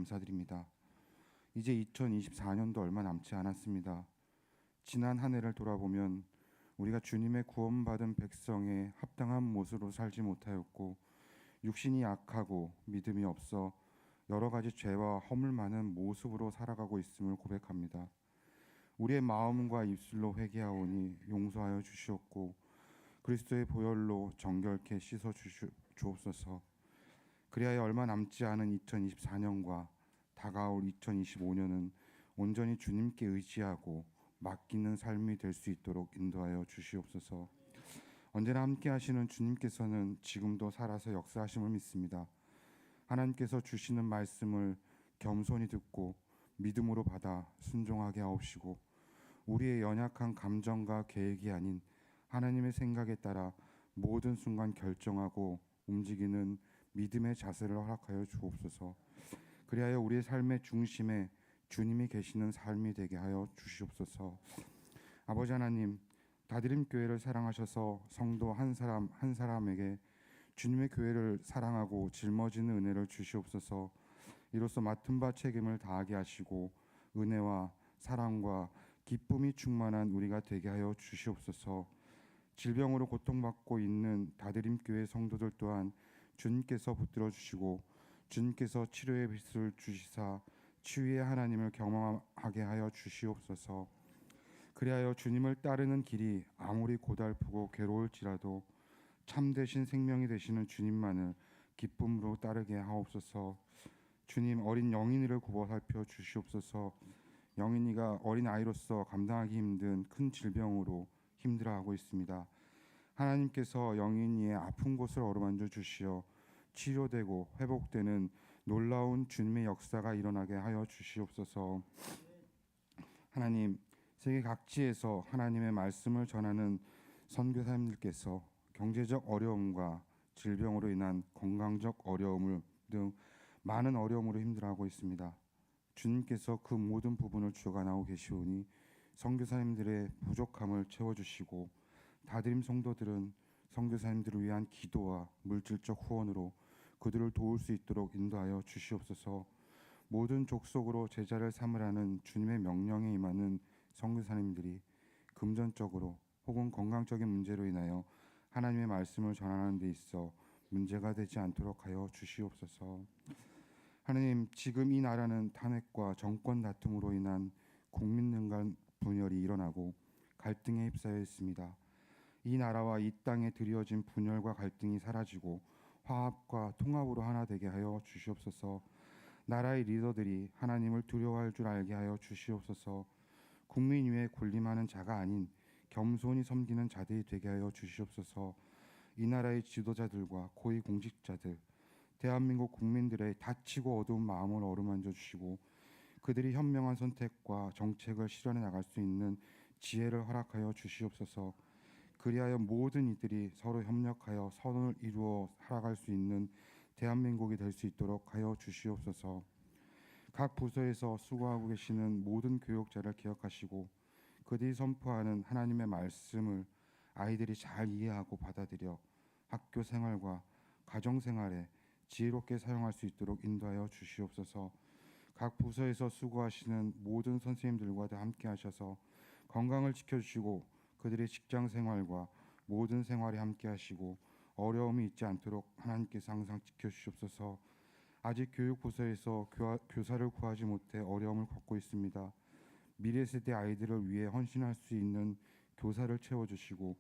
감사드립니다. 이제 2024년도 얼마 남지 않았습니다. 지난 한 해를 돌아보면 우리가 주님의 구원받은 백성의 합당한 모습으로 살지 못하였고 육신이 약하고 믿음이 없어 여러 가지 죄와 허물 많은 모습으로 살아가고 있음을 고백합니다. 우리의 마음과 입술로 회개하오니 용서하여 주시옵고 그리스도의 보혈로 정결케 씻어 주옵소서. 그리하여 얼마 남지 않은 2024년과 다가올 2025년은 온전히 주님께 의지하고 맡기는 삶이 될 수 있도록 인도하여 주시옵소서. 언제나 함께 하시는 주님께서는 지금도 살아서 역사하심을 믿습니다. 하나님께서 주시는 말씀을 겸손히 듣고 믿음으로 받아 순종하게 하옵시고 우리의 연약한 감정과 계획이 아닌 하나님의 생각에 따라 모든 순간 결정하고 움직이는 믿음의 자세를 허락하여 주옵소서. 그리하여 우리의 삶의 중심에 주님이 계시는 삶이 되게 하여 주시옵소서. 아버지 하나님, 다드림 교회를 사랑하셔서 성도 한 사람 한 사람에게 주님의 교회를 사랑하고 짊어지는 은혜를 주시옵소서. 이로써 맡은 바 책임을 다하게 하시고 은혜와 사랑과 기쁨이 충만한 우리가 되게 하여 주시옵소서. 질병으로 고통받고 있는 다드림 교회 성도들 또한 주님께서 붙들어 주시고 주님께서 치료의 빛을 주시사 치유의 하나님을 경험하게 하여 주시옵소서. 그리하여 주님을 따르는 길이 아무리 고달프고 괴로울지라도 참되신 생명이 되시는 주님만을 기쁨으로 따르게 하옵소서. 주님, 어린 영인이를 굽어 살펴 주시옵소서. 영인이가 어린 아이로서 감당하기 힘든 큰 질병으로 힘들어하고 있습니다. 하나님께서 영인이의 아픈 곳을 어루만져 주시어 치료되고 회복되는 놀라운 주님의 역사가 일어나게 하여 주시옵소서. 하나님, 세계 각지에서 하나님의 말씀을 전하는 선교사님들께서 경제적 어려움과 질병으로 인한 건강적 어려움을 등 많은 어려움으로 힘들어하고 있습니다. 주님께서 그 모든 부분을 주관하고 계시오니 선교사님들의 부족함을 채워주시고 다드림 성도들은 선교사님들을 위한 기도와 물질적 후원으로 그들을 도울 수 있도록 인도하여 주시옵소서. 모든 족속으로 제자를 삼으라는 주님의 명령에 임하는 선교사님들이 금전적으로 혹은 건강적인 문제로 인하여 하나님의 말씀을 전하는 데 있어 문제가 되지 않도록 하여 주시옵소서. 하나님, 지금 이 나라는 탄핵과 정권 다툼으로 인한 국민 간 분열이 일어나고 갈등에 휩싸여 있습니다. 이 나라와 이 땅에 드리워진 분열과 갈등이 사라지고 화합과 통합으로 하나 되게 하여 주시옵소서. 나라의 리더들이 하나님을 두려워할 줄 알게 하여 주시옵소서. 국민 위에 군림하는 자가 아닌 겸손히 섬기는 자들이 되게 하여 주시옵소서. 이 나라의 지도자들과 고위공직자들, 대한민국 국민들의 다치고 어두운 마음을 어루만져 주시고 그들이 현명한 선택과 정책을 실현해 나갈 수 있는 지혜를 허락하여 주시옵소서. 그리하여 모든 이들이 서로 협력하여 선을 이루어 살아갈 수 있는 대한민국이 될 수 있도록 하여 주시옵소서. 각 부서에서 수고하고 계시는 모든 교육자를 기억하시고 그들이 선포하는 하나님의 말씀을 아이들이 잘 이해하고 받아들여 학교 생활과 가정 생활에 지혜롭게 사용할 수 있도록 인도하여 주시옵소서. 각 부서에서 수고하시는 모든 선생님들과도 함께 하셔서 건강을 지켜주시고 그들의 직장 생활과 모든 생활에 함께 하시고 어려움이 있지 않도록 하나님께서 항상 지켜주시옵소서. 아직 교육부서에서 교사를 구하지 못해 어려움을 겪고 있습니다. 미래 세대 아이들을 위해 헌신할 수 있는 교사를 채워주시고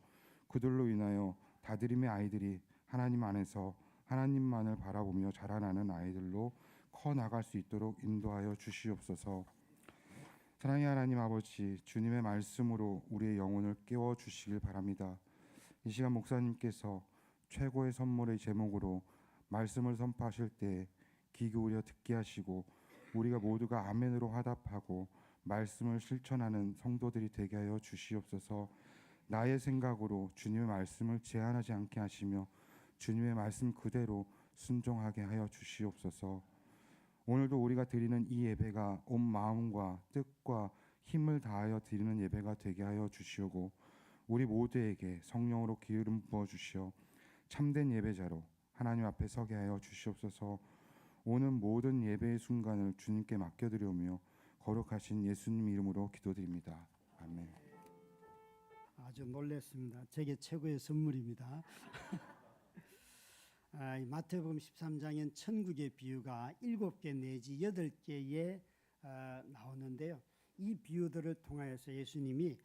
그들로 인하여 다드림의 아이들이 하나님 안에서 하나님만을 바라보며 자라나는 아이들로 커 나갈 수 있도록 인도하여 주시옵소서. 사랑의 하나님 아버지, 주님의 말씀으로 우리의 영혼을 깨워 주시길 바랍니다. 이 시간 목사님께서 최고의 선물의 제목으로 말씀을 선포하실 때 귀 기울여 듣게 하시고 우리가 모두가 아멘으로 화답하고 말씀을 실천하는 성도들이 되게 하여 주시옵소서. 나의 생각으로 주님의 말씀을 제한하지 않게 하시며 주님의 말씀 그대로 순종하게 하여 주시옵소서. 오늘도 우리가 드리는 이 예배가 온 마음과 뜻과 힘을 다하여 드리는 예배가 되게 하여 주시오고 우리 모두에게 성령으로 기름 부어 주시어 참된 예배자로 하나님 앞에 서게 하여 주시옵소서. 오는 모든 예배의 순간을 주님께 맡겨드리오며 거룩하신 예수님 이름으로 기도드립니다. 아멘. 아주 놀랐습니다. 제게 최고의 선물입니다. 이 마태복음 13장엔 천국의 비유가 7개 내지 8개에 나오는데요. 이 비유들을 통하여서 예수님이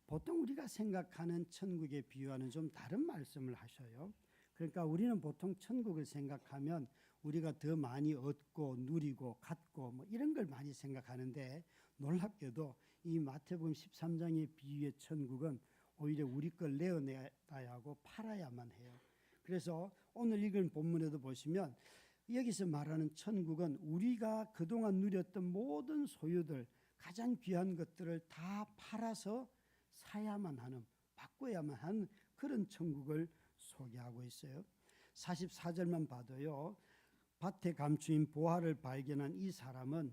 보통 우리가 생각하는 천국의 비유와는 좀 다른 말씀을 하셔요. 그러니까 우리는 보통 천국을 생각하면 우리가 더 많이 얻고 누리고 갖고 뭐 이런 걸 많이 생각하는데, 놀랍게도 이 마태복음 13장의 비유의 천국은 오히려 우리 걸 내어내야 하고 팔아야만 해요. 그래서 오늘 읽은 본문에도 보시면 여기서 말하는 천국은 우리가 그동안 누렸던 모든 소유들, 가장 귀한 것들을 다 팔아서 사야만 하는, 바꿔야만 하는 그런 천국을 소개하고 있어요. 44절만 봐도요, 밭에 감추인 보화를 발견한 이 사람은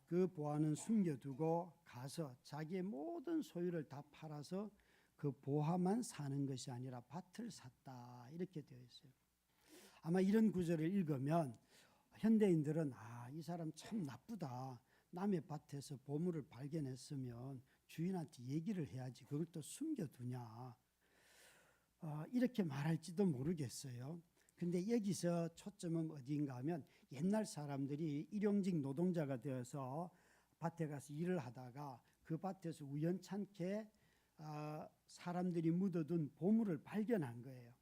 그 보화는 숨겨두고 가서 자기의 모든 소유를 다 팔아서 그 보화만 사는 것이 아니라 밭을 샀다, 이렇게 되어 있어요. 아마 이런 구절을 읽으면 현대인들은 이 사람 참 나쁘다, 남의 밭에서 보물을 발견했으면 주인한테 얘기를 해야지 그걸 또 숨겨두냐, 이렇게 말할지도 모르겠어요. 근데 여기서 초점은 어디인가 하면, 옛날 사람들이 일용직 노동자가 되어서 밭에 가서 일을 하다가 그 밭에서 우연찮게 사람들이 묻어둔 보물을 발견한 거예요.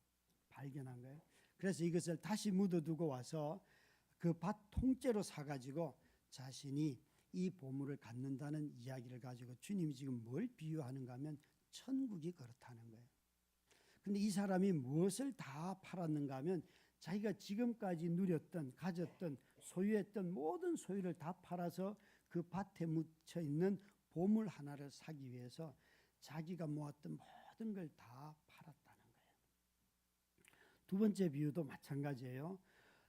그래서 이것을 다시 묻어두고 와서 그 밭 통째로 사가지고 자신이 이 보물을 갖는다는 이야기를 가지고 주님이 지금 뭘 비유하는가 하면 천국이 그렇다는 거예요. 근데 이 사람이 무엇을 다 팔았는가 하면 자기가 지금까지 누렸던, 가졌던, 소유했던 모든 소유를 다 팔아서 그 밭에 묻혀 있는 보물 하나를 사기 위해서 자기가 모았던 모든 걸 다 팔았다는 거예요. 두 번째 비유도 마찬가지예요.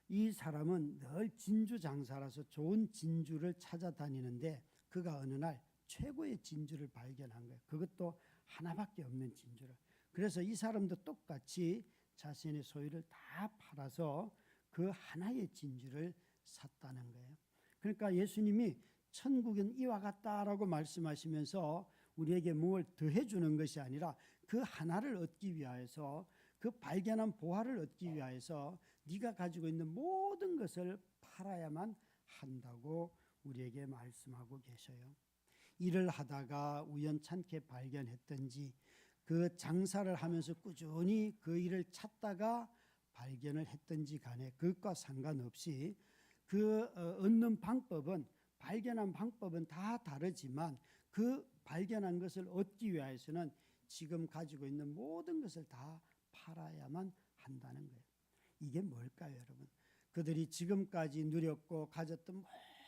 이 사람은 늘 진주 장사라서 좋은 진주를 찾아다니는데 그가 어느 날 최고의 진주를 발견한 거예요. 그것도 하나밖에 없는 진주를. 그래서 이 사람도 똑같이 자신의 소유를 다 팔아서 그 하나의 진주를 샀다는 거예요. 그러니까 예수님이 천국은 이와 같다라고 말씀하시면서 우리에게 뭘 더해 주는 것이 아니라 그 하나를 얻기 위하여서, 그 발견한 보화를 얻기 위하여서 네가 가지고 있는 모든 것을 팔아야만 한다고 우리에게 말씀하고 계셔요. 일을 하다가 우연찮게 발견했든지 그 장사를 하면서 꾸준히 그 일을 찾다가 발견을 했든지 간에 그것과 상관없이 그 얻는 방법은, 발견한 방법은 다 다르지만 그 발견한 것을 얻기 위해서는 지금 가지고 있는 모든 것을 다 팔아야만 한다는 거예요. 이게 뭘까요, 여러분? 그들이 지금까지 누렸고 가졌던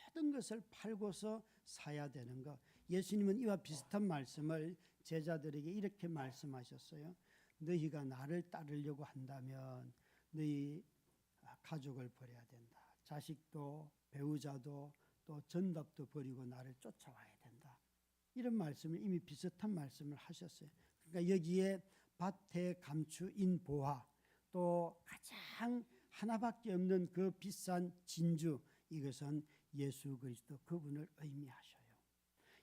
모든 것을 팔고서 사야 되는 것. 예수님은 이와 비슷한 말씀을 제자들에게 이렇게 말씀하셨어요. 너희가 나를 따르려고 한다면 너희 가족을 버려야 된다. 자식도 배우자도 또 전답도 버리고 나를 쫓아와야 된다. 이런 말씀을, 이미 비슷한 말씀을 하셨어요. 그러니까 여기에 밭에 감추인 보화, 또 가장 하나밖에 없는 그 비싼 진주, 이것은 예수 그리스도 그분을 의미하셔요.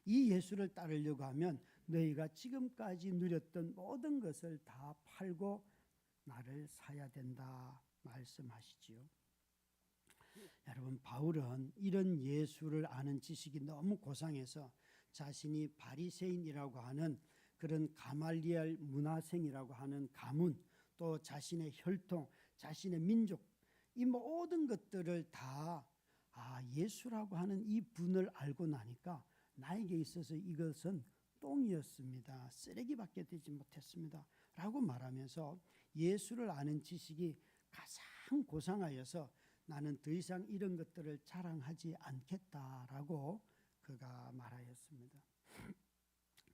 이 예수를 따르려고 하면 너희가 지금까지 누렸던 모든 것을 다 팔고 나를 사야 된다 말씀하시지요. 여러분, 바울은 이런 예수를 아는 지식이 너무 고상해서 자신이 바리새인이라고 하는 그런 가말리엘 문화생이라고 하는 가문, 또 자신의 혈통, 자신의 민족, 이 모든 것들을 다 예수라고 하는 이 분을 알고 나니까 나에게 있어서 이것은 똥이었습니다. 쓰레기밖에 되지 못했습니다. 라고 말하면서 예수를 아는 지식이 가장 고상하여서 나는 더 이상 이런 것들을 자랑하지 않겠다라고 그가 말하였습니다.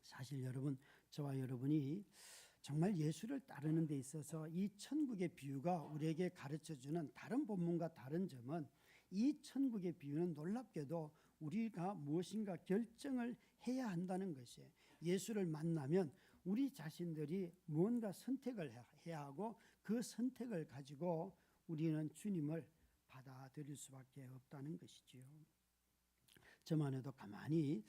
사실 여러분, 저와 여러분이 정말 예수를 따르는 데 있어서 이 천국의 비유가 우리에게 가르쳐주는 다른 본문과 다른 점은, 이 천국의 비유는 놀랍게도 우리가 무엇인가 결정을 해야 한다는 것이에요. 예수를 만나면 우리 자신들이 무언가 선택을 해야 하고 그 선택을 가지고 우리는 주님을 받아들일 수밖에 없다는 것이지요. 저만 해도 가만히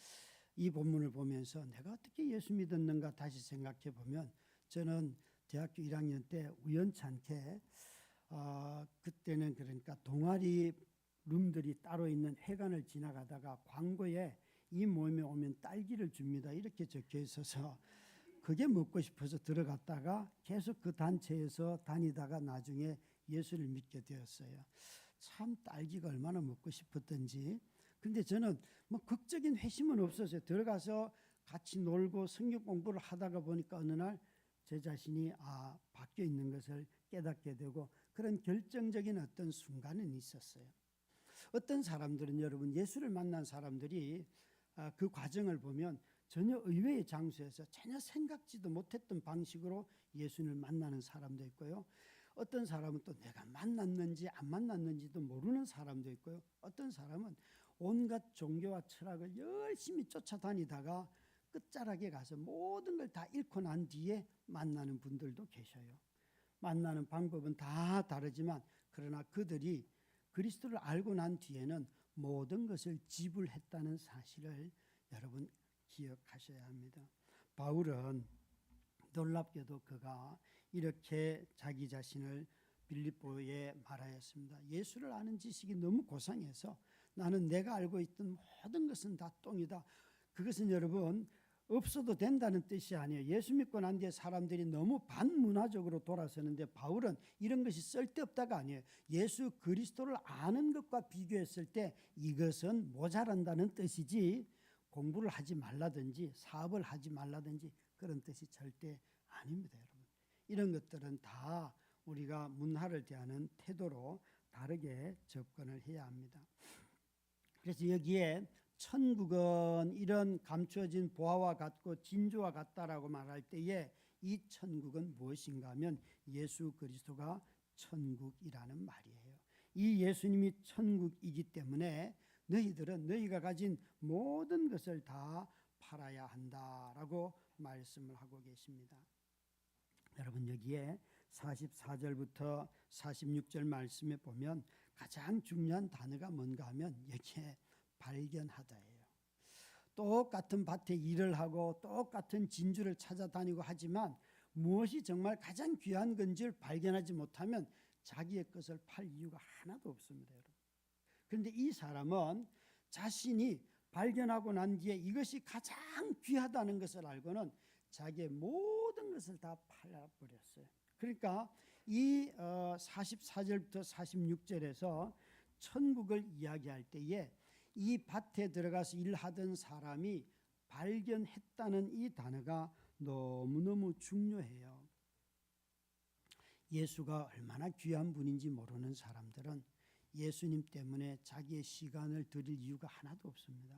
이 본문을 보면서 내가 어떻게 예수 믿었는가 다시 생각해 보면 저는 대학교 1학년 때 우연찮게 그때는 그러니까 동아리 룸들이 따로 있는 회관을 지나가다가 광고에 이 모임에 오면 딸기를 줍니다. 이렇게 적혀 있어서 그게 먹고 싶어서 들어갔다가 계속 그 단체에서 다니다가 나중에 예수를 믿게 되었어요. 참 딸기가 얼마나 먹고 싶었던지. 근데 저는 뭐 극적인 회심은 없었어요. 들어가서 같이 놀고 성경 공부를 하다가 보니까 어느 날 제 자신이 바뀌어 있는 것을 깨닫게 되고 그런 결정적인 어떤 순간은 있었어요. 어떤 사람들은 여러분 예수를 만난 사람들이 그 과정을 보면 전혀 의외의 장소에서 전혀 생각지도 못했던 방식으로 예수를 만나는 사람도 있고요. 어떤 사람은 또 내가 만났는지 안 만났는지도 모르는 사람도 있고요. 어떤 사람은 온갖 종교와 철학을 열심히 쫓아다니다가 끝자락에 가서 모든 걸 다 잃고 난 뒤에 만나는 분들도 계셔요. 만나는 방법은 다 다르지만 그러나 그들이 그리스도를 알고 난 뒤에는 모든 것을 지불했다는 사실을 여러분 기억하셔야 합니다. 바울은 놀랍게도 그가 이렇게 자기 자신을 빌립보에 말하였습니다. 예수를 아는 지식이 너무 고상해서 나는 내가 알고 있던 모든 것은 다 똥이다. 그것은 여러분 없어도 된다는 뜻이 아니에요. 예수 믿고 난 뒤에 사람들이 너무 반문화적으로 돌아서는데 바울은 이런 것이 쓸데없다가 아니에요. 예수 그리스도를 아는 것과 비교했을 때 이것은 모자란다는 뜻이지 공부를 하지 말라든지 사업을 하지 말라든지 그런 뜻이 절대 아닙니다. 여러분. 이런 것들은 다 우리가 문화를 대하는 태도로 다르게 접근을 해야 합니다. 그래서 여기에 천국은 이런 감추어진 보화와 같고 진주와 같다라고 말할 때에 이 천국은 무엇인가 하면 예수 그리스도가 천국이라는 말이에요. 이 예수님이 천국이기 때문에 너희들은 너희가 가진 모든 것을 다 팔아야 한다라고 말씀을 하고 계십니다. 여러분 여기에 44절부터 46절 말씀에 보면 가장 중요한 단어가 뭔가 하면 여기에 발견하다예요. 똑같은 밭에 일을 하고 똑같은 진주를 찾아다니고 하지만 무엇이 정말 가장 귀한 건지를 발견하지 못하면 자기의 것을 팔 이유가 하나도 없습니다. 여러분. 그런데 이 사람은 자신이 발견하고 난 뒤에 이것이 가장 귀하다는 것을 알고는 자기의 모든 것을 다 팔아버렸어요. 그러니까 이 44절부터 46절에서 천국을 이야기할 때에 이 밭에 들어가서 일하던 사람이 발견했다는 이 단어가 너무너무 중요해요. 예수가 얼마나 귀한 분인지 모르는 사람들은 예수님 때문에 자기의 시간을 들일 이유가 하나도 없습니다.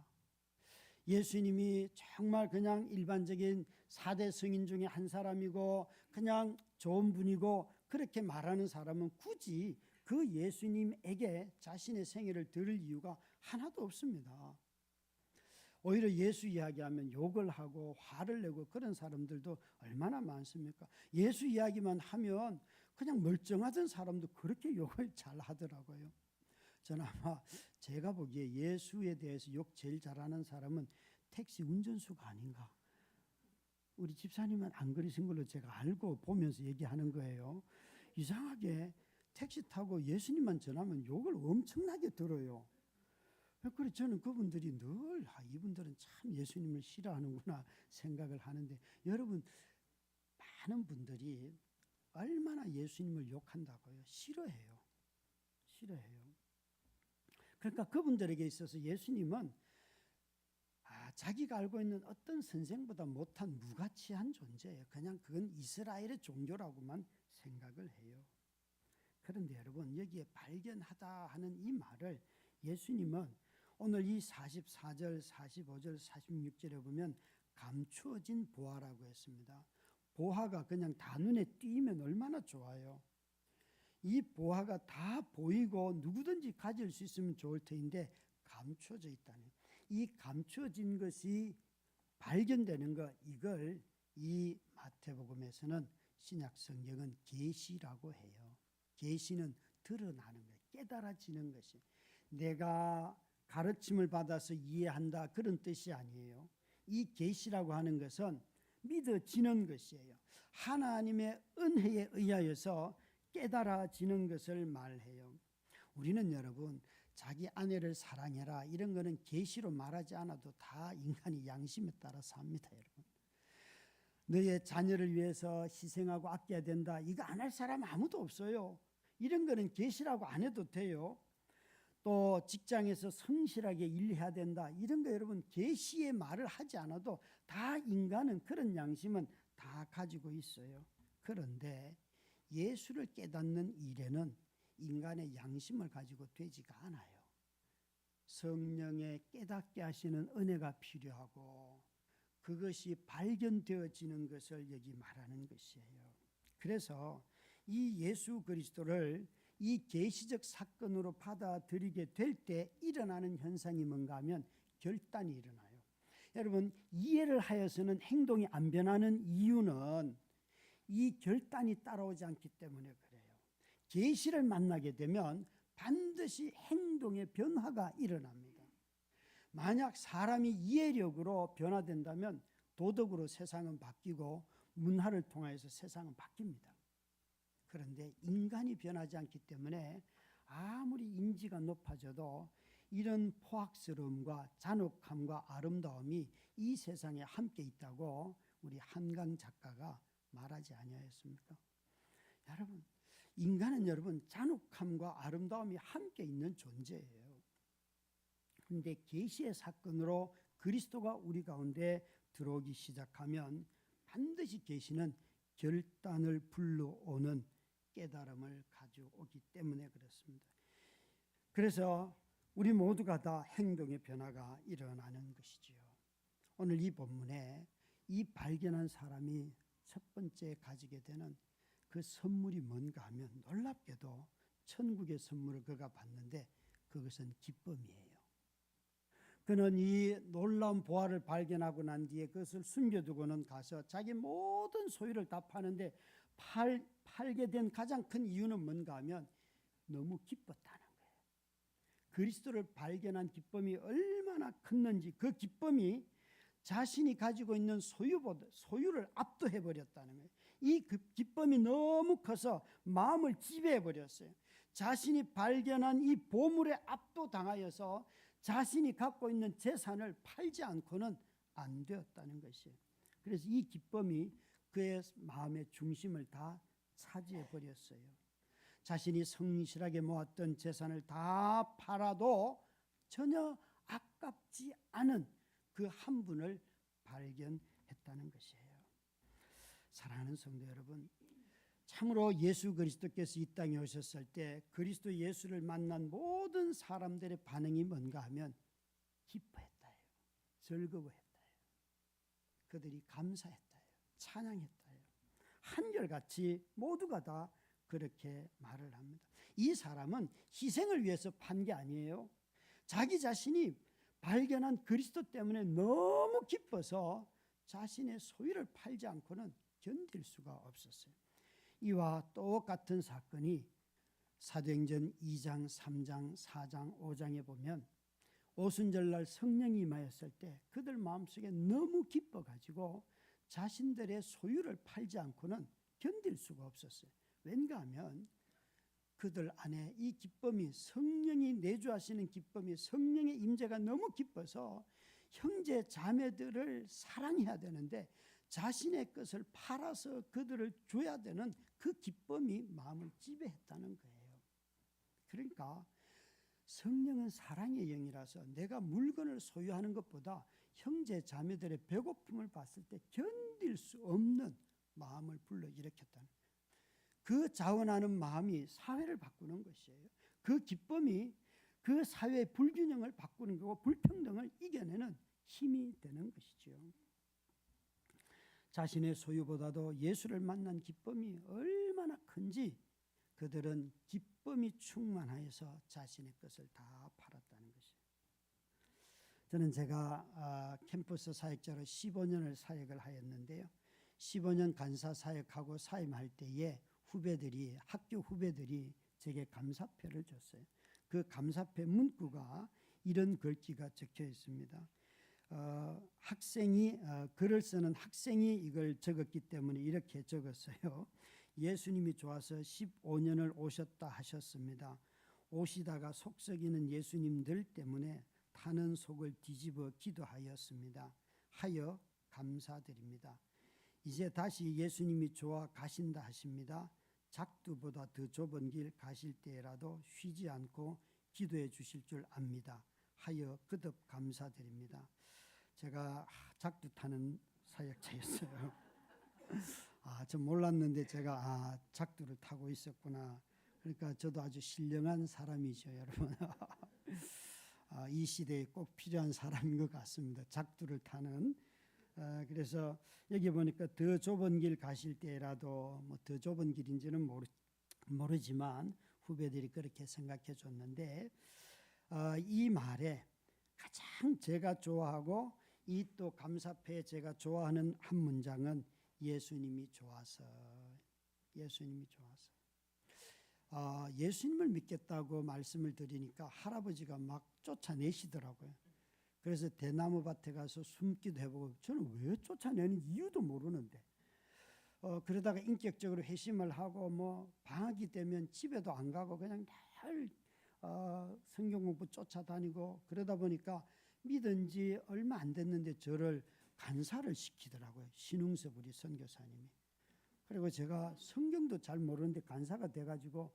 예수님이 정말 그냥 일반적인 4대 성인 중에 한 사람이고 그냥 좋은 분이고 그렇게 말하는 사람은 굳이 그 예수님에게 자신의 생애를 들을 이유가 하나도 없습니다. 오히려 예수 이야기하면 욕을 하고 화를 내고 그런 사람들도 얼마나 많습니까? 예수 이야기만 하면 그냥 멀쩡하던 사람도 그렇게 욕을 잘 하더라고요. 저는 아마 제가 보기에 예수에 대해서 욕 제일 잘하는 사람은 택시 운전수가 아닌가. 우리 집사님은 안 그러신 걸로 제가 알고 보면서 얘기하는 거예요. 이상하게 택시 타고 예수님만 전하면 욕을 엄청나게 들어요. 그래서 저는 그분들이 늘 이분들은 참 예수님을 싫어하는구나 생각을 하는데 여러분 많은 분들이 얼마나 예수님을 욕한다고요? 싫어해요. 그러니까 그분들에게 있어서 예수님은 자기가 알고 있는 어떤 선생보다 못한 무가치한 존재예요. 그냥 그건 이스라엘의 종교라고만 생각을 해요. 그런데 여러분 여기에 발견하다 하는 이 말을 예수님은 오늘 이 44절, 45절, 46절에 보면 감추어진 보화라고 했습니다. 보화가 그냥 다 눈에 띄면 얼마나 좋아요. 이 보화가 다 보이고 누구든지 가질 수 있으면 좋을 터인데 감추어져 있다는 이 감추어진 것이 발견되는 것 이걸 이 마태복음에서는 신약 성경은 계시라고 해요. 계시는 드러나는 거예요. 깨달아지는 것이, 내가 가르침을 받아서 이해한다 그런 뜻이 아니에요. 이 계시라고 하는 것은 믿어지는 것이에요. 하나님의 은혜에 의하여서 깨달아지는 것을 말해요. 우리는 여러분 자기 아내를 사랑해라 이런 거는 계시로 말하지 않아도 다 인간이 양심에 따라 삽니다. 여러분, 너의 자녀를 위해서 희생하고 아껴야 된다, 이거 안 할 사람 아무도 없어요. 이런 거는 계시라고 안 해도 돼요. 또 직장에서 성실하게 일해야 된다, 이런 거 여러분 계시의 말을 하지 않아도 다 인간은 그런 양심은 다 가지고 있어요. 그런데 예수를 깨닫는 일에는 인간의 양심을 가지고 되지가 않아요. 성령의 깨닫게 하시는 은혜가 필요하고 그것이 발견되어지는 것을 여기 말하는 것이에요. 그래서 이 예수 그리스도를 이 계시적 사건으로 받아들이게 될 때 일어나는 현상이 뭔가 하면 결단이 일어나요. 여러분, 이해를 하여서는 행동이 안 변하는 이유는 이 결단이 따라오지 않기 때문에 그래요. 계시를 만나게 되면 반드시 행동의 변화가 일어납니다. 만약 사람이 이해력으로 변화된다면 도덕으로 세상은 바뀌고 문화를 통해서 세상은 바뀝니다. 그런데 인간이 변하지 않기 때문에 아무리 인지가 높아져도 이런 포악스러움과 잔혹함과 아름다움이 이 세상에 함께 있다고 우리 한강 작가가 말하지 아니하였습니까? 여러분, 인간은 여러분 잔혹함과 아름다움이 함께 있는 존재예요. 그런데 계시의 사건으로 그리스도가 우리 가운데 들어오기 시작하면 반드시 계시는 결단을 불러오는 깨달음을 가져오기 때문에 그렇습니다. 그래서 우리 모두가 다 행동의 변화가 일어나는 것이지요. 오늘 이 본문에 이 발견한 사람이 첫 번째 가지게 되는 그 선물이 뭔가 하면 놀랍게도 천국의 선물을 그가 받는데 그것은 기쁨이에요. 그는 이 놀라운 보화를 발견하고 난 뒤에 그것을 숨겨두고는 가서 자기 모든 소유를 다 파는데 팔게 된 가장 큰 이유는 뭔가 하면 너무 기뻤다는 거예요. 그리스도를 발견한 기쁨이 얼마나 컸는지, 그 기쁨이 자신이 가지고 있는 소유를 압도해버렸다는 거예요. 이 기쁨이 너무 커서 마음을 지배해버렸어요. 자신이 발견한 이 보물에 압도당하여서 자신이 갖고 있는 재산을 팔지 않고는 안 되었다는 것이에요. 그래서 이 기쁨이 그의 마음의 중심을 다 차지해버렸어요. 자신이 성실하게 모았던 재산을 다 팔아도 전혀 아깝지 않은 그 한 분을 발견했다는 것이에요. 사랑하는 성도 여러분, 참으로 예수 그리스도께서 이 땅에 오셨을 때 그리스도 예수를 만난 모든 사람들의 반응이 뭔가 하면 기뻐했다요, 즐거워했다요, 그들이 감사했다요, 찬양했다요. 한결같이 모두가 다 그렇게 말을 합니다. 이 사람은 희생을 위해서 판 게 아니에요. 자기 자신이 발견한 그리스도 때문에 너무 기뻐서 자신의 소유를 팔지 않고는 견딜 수가 없었어요. 이와 똑같은 사건이 사도행전 2장, 3장, 4장, 5장에 보면 오순절날 성령이 임하였을 때 그들 마음속에 너무 기뻐가지고 자신들의 소유를 팔지 않고는 견딜 수가 없었어요. 왠가 하면 그들 안에 이 기쁨이, 성령이 내주하시는 기쁨이, 성령의 임재가 너무 기뻐서 형제 자매들을 사랑해야 되는데 자신의 것을 팔아서 그들을 줘야 되는 그 기쁨이 마음을 지배했다는 거예요. 그러니까 성령은 사랑의 영이라서 내가 물건을 소유하는 것보다 형제 자매들의 배고픔을 봤을 때 견딜 수 없는 마음을 불러일으켰다는, 그 자원하는 마음이 사회를 바꾸는 것이에요. 그 기쁨이 그 사회의 불균형을 바꾸는 거고 불평등을 이겨내는 힘이 되는 것이죠. 자신의 소유보다도 예수를 만난 기쁨이 얼마나 큰지 그들은 기쁨이 충만하여서 자신의 것을 다 팔았다는 것이에요. 저는 제가 캠퍼스 사역자로 15년을 사역을 하였는데요. 15년 간사 사역하고 사임할 때에 학교 후배들이 제게 감사표를 줬어요. 그 감사패 문구가 이런 글귀가 적혀 있습니다. 학생이 글을 쓰는 학생이 이걸 적었기 때문에 이렇게 적었어요. 예수님이 좋아서 15년을 오셨다 하셨습니다. 오시다가 속썩이는 예수님들 때문에 타는 속을 뒤집어 기도하였습니다. 하여 감사드립니다. 이제 다시 예수님이 좋아 가신다 하십니다. 작두보다 더 좁은 길 가실 때라도 쉬지 않고 기도해 주실 줄 압니다. 하여 거듭 감사드립니다. 제가 작두 타는 사역자였어요. 저 몰랐는데 제가 작두를 타고 있었구나. 그러니까 저도 아주 신령한 사람이죠, 여러분. 이 시대에 꼭 필요한 사람인 것 같습니다. 작두를 타는. 그래서 여기 보니까 더 좁은 길 가실 때라도 뭐 더 좁은 길인지는 모르지만 후배들이 그렇게 생각해 줬는데 이 말에 가장 제가 좋아하고 이 또 감사패에 제가 좋아하는 한 문장은 예수님이 좋아서. 예수님을 믿겠다고 말씀을 드리니까 할아버지가 막 쫓아내시더라고요. 그래서 대나무 밭에 가서 숨기도 해보고 저는 왜 쫓아내는 이유도 모르는데 그러다가 인격적으로 회심을 하고 뭐 방학이 되면 집에도 안 가고 그냥 늘 성경 공부 쫓아다니고 그러다 보니까 믿은 지 얼마 안 됐는데 저를 간사를 시키더라고요. 신웅섭 우리 선교사님이. 그리고 제가 성경도 잘 모르는데 간사가 돼가지고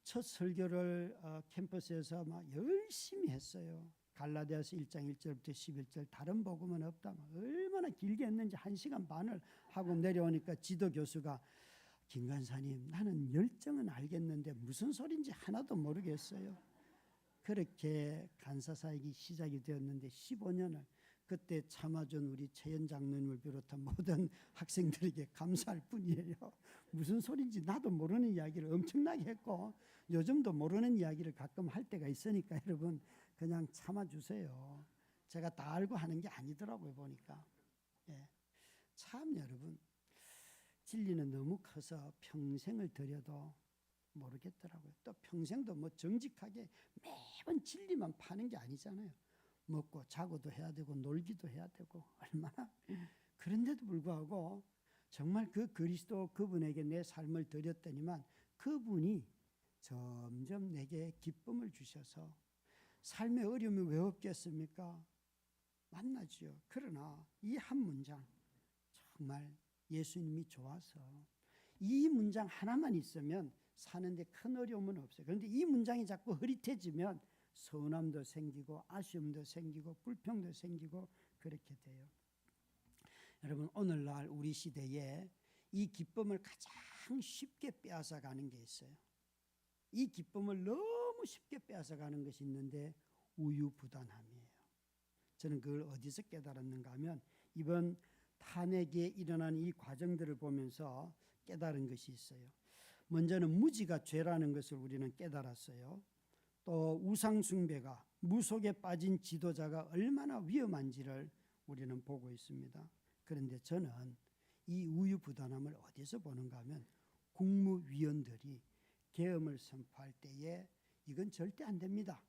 첫 설교를 캠퍼스에서 막 열심히 했어요. 갈라디아서 1장 1절부터 11절 다른 복음은 없다. 얼마나 길게 했는지 1시간 반을 하고 내려오니까 지도 교수가 김 간사님 나는 열정은 알겠는데 무슨 소린지 하나도 모르겠어요. 그렇게 간사 사역이 시작이 되었는데 15년을 그때 참아준 우리 최연 장로님을 비롯한 모든 학생들에게 감사할 뿐이에요. 무슨 소린지 나도 모르는 이야기를 엄청나게 했고 요즘도 모르는 이야기를 가끔 할 때가 있으니까 여러분 그냥 참아주세요. 제가 다 알고 하는 게 아니더라고요 보니까. 참 여러분 진리는 너무 커서 평생을 들여도 모르겠더라고요. 또 평생도 뭐 정직하게 매번 진리만 파는 게 아니잖아요. 먹고 자고도 해야 되고 놀기도 해야 되고 얼마나 그런데도 불구하고 정말 그 그리스도 그분에게 내 삶을 드렸더니만 그분이 점점 내게 기쁨을 주셔서 삶의 어려움이 왜 없겠습니까? 만나지요. 그러나 이 한 문장 정말 예수님이 좋아서 이 문장 하나만 있으면 사는데 큰 어려움은 없어요. 그런데 이 문장이 자꾸 흐릿해지면 서운함도 생기고 아쉬움도 생기고 불평도 생기고 그렇게 돼요. 여러분 오늘날 우리 시대에 이 기쁨을 가장 쉽게 빼앗아가는 게 있어요. 이 기쁨을 너무 쉽게 빼앗아가는 것이 있는데 우유부단함이에요. 저는 그걸 어디서 깨달았는가 하면 이번 탄핵에 일어난 이 과정들을 보면서 깨달은 것이 있어요. 먼저는 무지가 죄라는 것을 우리는 깨달았어요. 또 우상숭배가 무속에 빠진 지도자가 얼마나 위험한지를 우리는 보고 있습니다. 그런데 저는 이 우유부단함을 어디서 보는가 하면 국무위원들이 계엄을 선포할 때에 이건 절대 안 됩니다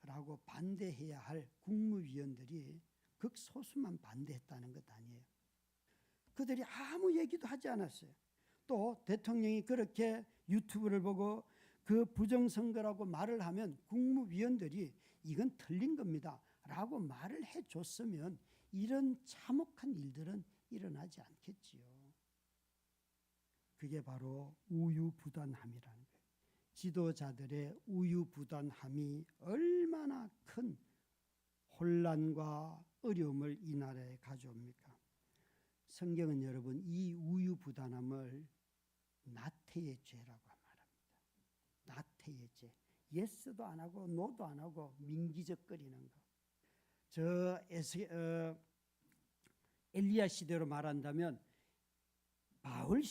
라고 반대해야 할 국무위원들이 극소수만 반대했다는 것 아니에요. 그들이 아무 얘기도 하지 않았어요. 또 대통령이 그렇게 유튜브를 보고 그 부정선거라고 말을 하면 국무위원들이 이건 틀린 겁니다 라고 말을 해줬으면 이런 참혹한 일들은 일어나지 않겠지요. 그게 바로 우유부단함이라는 거예요. 지도자들의 우유부단함이 얼마나 큰 혼란과 어려움을 이 나라에 가져옵니까? 성경은 여러분 이 우유부단함을 나태의 죄라고 말합니다. 나태의 죄. 예스도 안 하고 노도 안 하고 민기적거리는 거. 엘리야 시대로 말한다면 바알을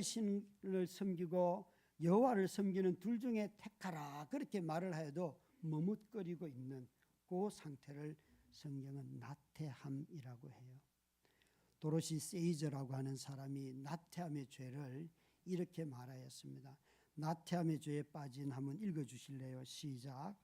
신을 섬기고 여호와를 섬기는 둘 중에 택하라 그렇게 말을 하여도 머뭇거리고 있는 그 상태를 성경은 나태함이라고 해요. 도로시 세이저라고 하는 사람이 나태함의 죄를 이렇게 말하였습니다. 나태함의 죄에 빠진 한번 읽어주실래요? 시작.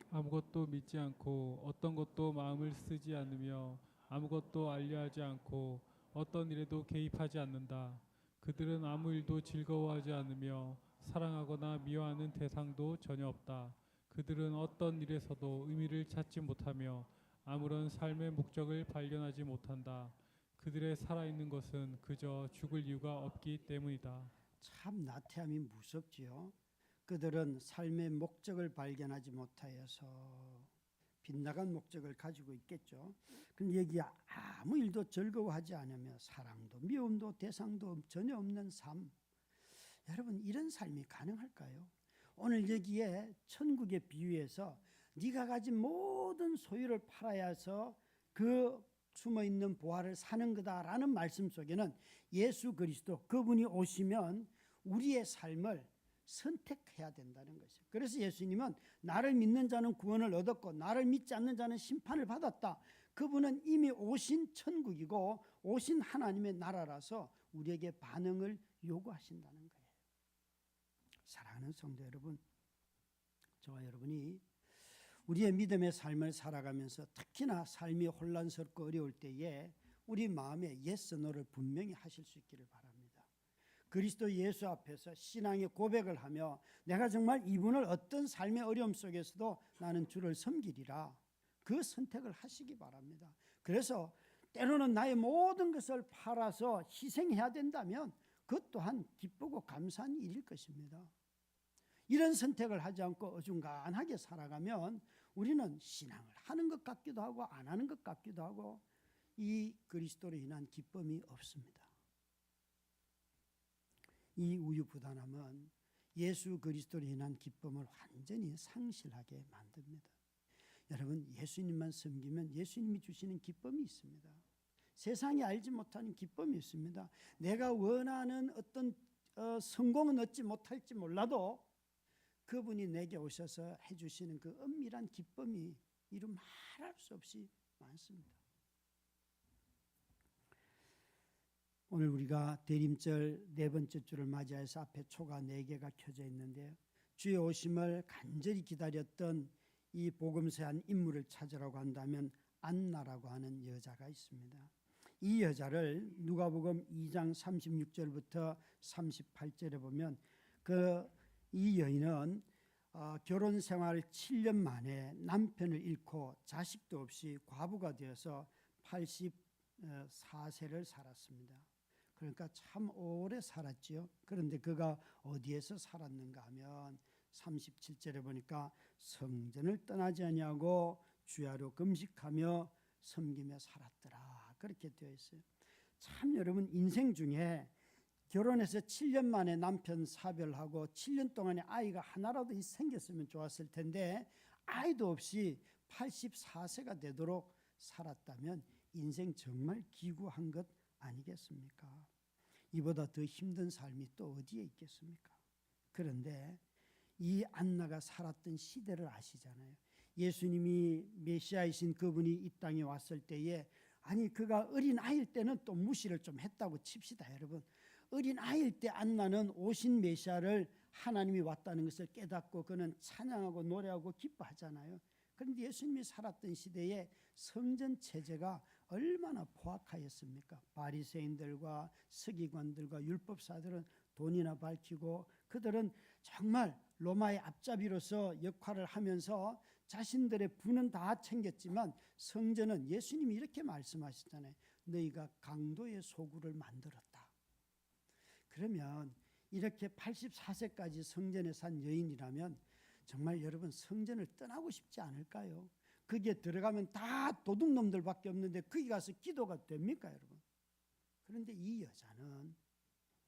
아무것도 믿지 않고 어떤 것도 마음을 쓰지 않으며 아무것도 알려하지 않고 어떤 일에도 개입하지 않는다. 그들은 아무 일도 즐거워하지 않으며 사랑하거나 미워하는 대상도 전혀 없다. 그들은 어떤 일에서도 의미를 찾지 못하며 아무런 삶의 목적을 발견하지 못한다. 그들의 살아있는 것은 그저 죽을 이유가 없기 때문이다. 참 나태함이 무섭지요. 그들은 삶의 목적을 발견하지 못하여서 빗나간 목적을 가지고 있겠죠. 근데 여기 아무 일도 즐거워하지 않으며 사랑도 미움도 대상도 전혀 없는 삶. 여러분 이런 삶이 가능할까요? 오늘 여기에 천국의 비유에서 네가 가진 모든 소유를 팔아야 해서 그 숨어있는 보화를 사는 거다라는 말씀 속에는 예수 그리스도 그분이 오시면 우리의 삶을 선택해야 된다는 것이에요. 그래서 예수님은 나를 믿는 자는 구원을 얻었고 나를 믿지 않는 자는 심판을 받았다. 그분은 이미 오신 천국이고 오신 하나님의 나라라서 우리에게 반응을 요구하신다는 거예요. 사랑하는 성도 여러분, 저와 여러분이 우리의 믿음의 삶을 살아가면서 특히나 삶이 혼란스럽고 어려울 때에 우리 마음에 yes, no를 분명히 하실 수 있기를 바랍니다. 그리스도 예수 앞에서 신앙의 고백을 하며 내가 정말 이분을 어떤 삶의 어려움 속에서도 나는 주를 섬기리라, 그 선택을 하시기 바랍니다. 그래서 때로는 나의 모든 것을 팔아서 희생해야 된다면 그것 또한 기쁘고 감사한 일일 것입니다. 이런 선택을 하지 않고 어중간하게 살아가면 우리는 신앙을 하는 것 같기도 하고 안 하는 것 같기도 하고 이 그리스도로 인한 기쁨이 없습니다. 이 우유부단함은 예수 그리스도로 인한 기쁨을 완전히 상실하게 만듭니다. 여러분 예수님만 섬기면 예수님이 주시는 기쁨이 있습니다. 세상이 알지 못하는 기쁨이 있습니다. 내가 원하는 어떤 성공은 얻지 못할지 몰라도 그분이 내게 오셔서 해주시는 그 은밀한 기쁨이 이루 말할 수 없이 많습니다. 오늘 우리가 대림절 네 번째 주를 맞이해서 앞에 초가 4개가 켜져 있는데요. 주의 오심을 간절히 기다렸던 이 복음서의 한 인물을 찾으라고 한다면 안나라고 하는 여자가 있습니다. 이 여자를 누가복음 2장 36절부터 38절에 보면 이 여인은 결혼 생활 7년 만에 남편을 잃고 자식도 없이 과부가 되어서 84세를 살았습니다. 그러니까 참 오래 살았지요. 그런데 그가 어디에서 살았는가 하면 37절에 보니까 성전을 떠나지 아니하고 주야로 금식하며 섬기며 살았더라, 그렇게 되어 있어요. 참 여러분 인생 중에 결혼해서 7년 만에 남편 사별하고 7년 동안에 아이가 하나라도 생겼으면 좋았을 텐데 아이도 없이 84세가 되도록 살았다면 인생 정말 기구한 것 아니겠습니까? 이보다 더 힘든 삶이 또 어디에 있겠습니까? 그런데 이 안나가 살았던 시대를 아시잖아요. 예수님이 메시아이신 그분이 이 땅에 왔을 때에 아니 그가 어린 아이일 때는 또 무시를 좀 했다고 칩시다. 여러분 어린 아이일 때 안나는 오신 메시아를 하나님이 왔다는 것을 깨닫고 그는 찬양하고 노래하고 기뻐하잖아요. 그런데 예수님이 살았던 시대에 성전 체제가 얼마나 포악하였습니까? 바리새인들과 서기관들과 율법사들은 돈이나 밝히고 그들은 정말 로마의 앞잡이로서 역할을 하면서 자신들의 부는 다 챙겼지만 성전은 예수님이 이렇게 말씀하시잖아요. 너희가 강도의 소굴을 만들었다. 그러면 이렇게 84세까지 성전에 산 여인이라면 정말 여러분 성전을 떠나고 싶지 않을까요? 거기에 들어가면 다 도둑놈들밖에 없는데 거기 가서 기도가 됩니까 여러분? 그런데 이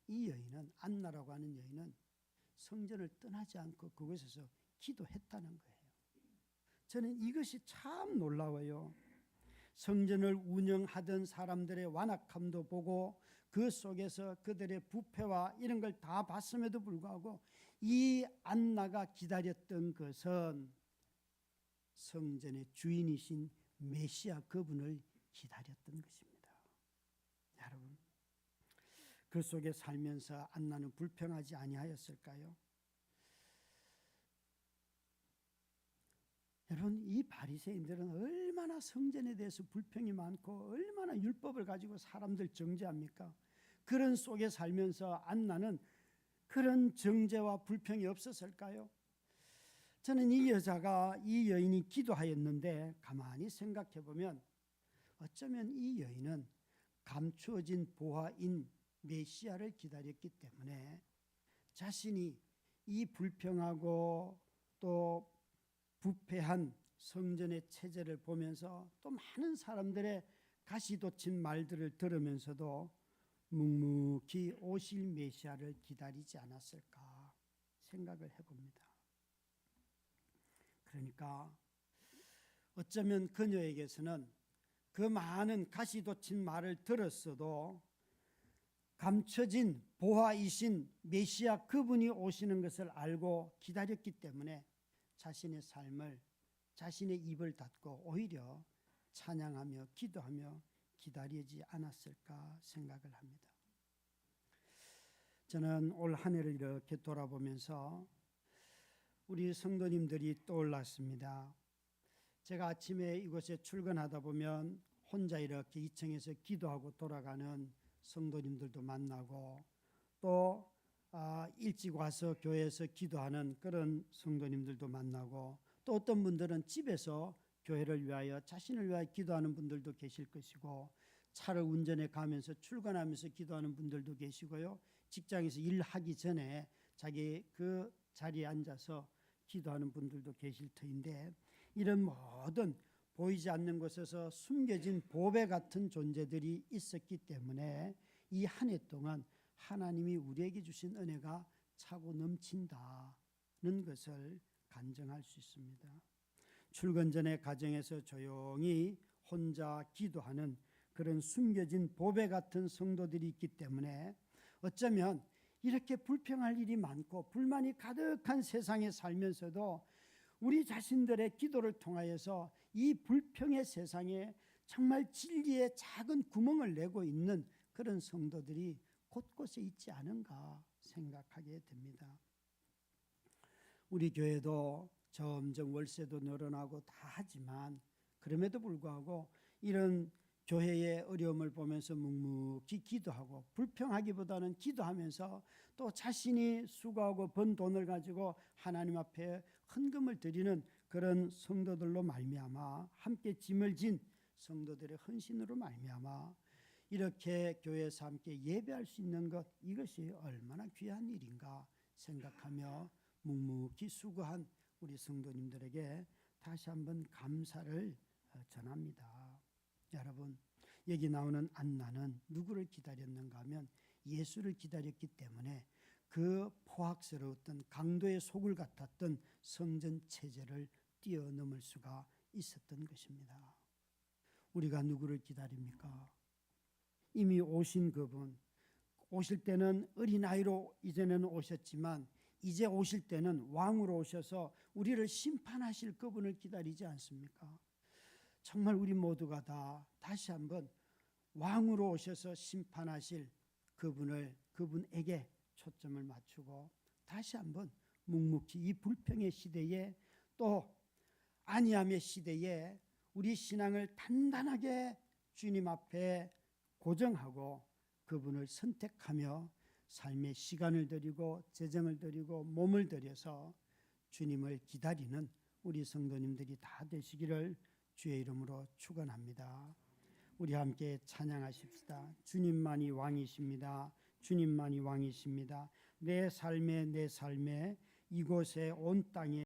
여인은 안나라고 하는 여인은 성전을 떠나지 않고 그곳에서 기도했다는 거예요. 저는 이것이 참 놀라워요. 성전을 운영하던 사람들의 완악함도 보고 그 속에서 그들의 부패와 이런 걸 다 봤음에도 불구하고 이 안나가 기다렸던 것은 성전의 주인이신 메시아 그분을 기다렸던 것입니다. 여러분 그 속에 살면서 안나는 불평하지 아니하였을까요? 여러분, 이 바리새인들은 얼마나 성전에 대해서 불평이 많고 얼마나 율법을 가지고 사람들 정죄합니까? 그런 속에 살면서 안나는 그런 정죄와 불평이 없었을까요? 저는 이 여인이 기도하였는데 가만히 생각해 보면 어쩌면 이 여인은 감추어진 보화인 메시아를 기다렸기 때문에 자신이 이 불평하고 또 부패한 성전의 체제를 보면서 또 많은 사람들의 가시돋친 말들을 들으면서도 묵묵히 오실 메시아를 기다리지 않았을까 생각을 해봅니다. 그러니까 어쩌면 그녀에게서는 그 많은 가시돋친 말을 들었어도 감춰진 보화이신 메시아 그분이 오시는 것을 알고 기다렸기 때문에 자신의 삶을 자신의 입을 닫고 오히려 찬양하며 기도하며 기다리지 않았을까 생각을 합니다. 저는 올 한 해를 이렇게 돌아보면서 우리 성도님들이 떠올랐습니다. 제가 아침에 이곳에 출근하다 보면 혼자 이렇게 2층에서 기도하고 돌아가는 성도님들도 만나고 또 일찍 와서 교회에서 기도하는 그런 성도님들도 만나고 또 어떤 분들은 집에서 교회를 위하여 자신을 위하여 기도하는 분들도 계실 것이고 차를 운전해 가면서 출근하면서 기도하는 분들도 계시고요. 직장에서 일하기 전에 자기 그 자리에 앉아서 기도하는 분들도 계실 터인데 이런 모든 보이지 않는 곳에서 숨겨진 보배 같은 존재들이 있었기 때문에 이 한 해 동안 하나님이 우리에게 주신 은혜가 차고 넘친다는 것을 간증할 수 있습니다. 출근 전에 가정에서 조용히 혼자 기도하는 그런 숨겨진 보배 같은 성도들이 있기 때문에 어쩌면 이렇게 불평할 일이 많고 불만이 가득한 세상에 살면서도 우리 자신들의 기도를 통하여서 이 불평의 세상에 정말 진리의 작은 구멍을 내고 있는 그런 성도들이 곳곳에 있지 않은가 생각하게 됩니다. 우리 교회도 점점 월세도 늘어나고 다 하지만 그럼에도 불구하고 이런 교회의 어려움을 보면서 묵묵히 기도하고 불평하기보다는 기도하면서 또 자신이 수고하고 번 돈을 가지고 하나님 앞에 헌금을 드리는 그런 성도들로 말미암아 함께 짐을 진 성도들의 헌신으로 말미암아 이렇게 교회에서 함께 예배할 수 있는 것 이것이 얼마나 귀한 일인가 생각하며 묵묵히 수고한 우리 성도님들에게 다시 한번 감사를 전합니다. 여러분, 여기 나오는 안나는 누구를 기다렸는가 하면 예수를 기다렸기 때문에 그 포악스러웠던 강도의 속을 같았던 성전 체제를 뛰어넘을 수가 있었던 것입니다. 우리가 누구를 기다립니까? 이미 오신 그분, 오실 때는 어린아이로 이전에는 오셨지만 이제 오실 때는 왕으로 오셔서 우리를 심판하실 그분을 기다리지 않습니까? 정말 우리 모두가 다 다시 한번 왕으로 오셔서 심판하실 그분에게 초점을 맞추고 다시 한번 묵묵히 이 불평의 시대에 또 안이함의 시대에 우리 신앙을 단단하게 주님 앞에 고정하고 그분을 선택하며 삶의 시간을 드리고 재정을 드리고 몸을 들여서 주님을 기다리는 우리 성도님들이 다 되시기를 주의 이름으로 축원합니다. 우리 함께 찬양하십시다. 주님만이 왕이십니다. 주님만이 왕이십니다. 내 삶에 이곳에 온 땅에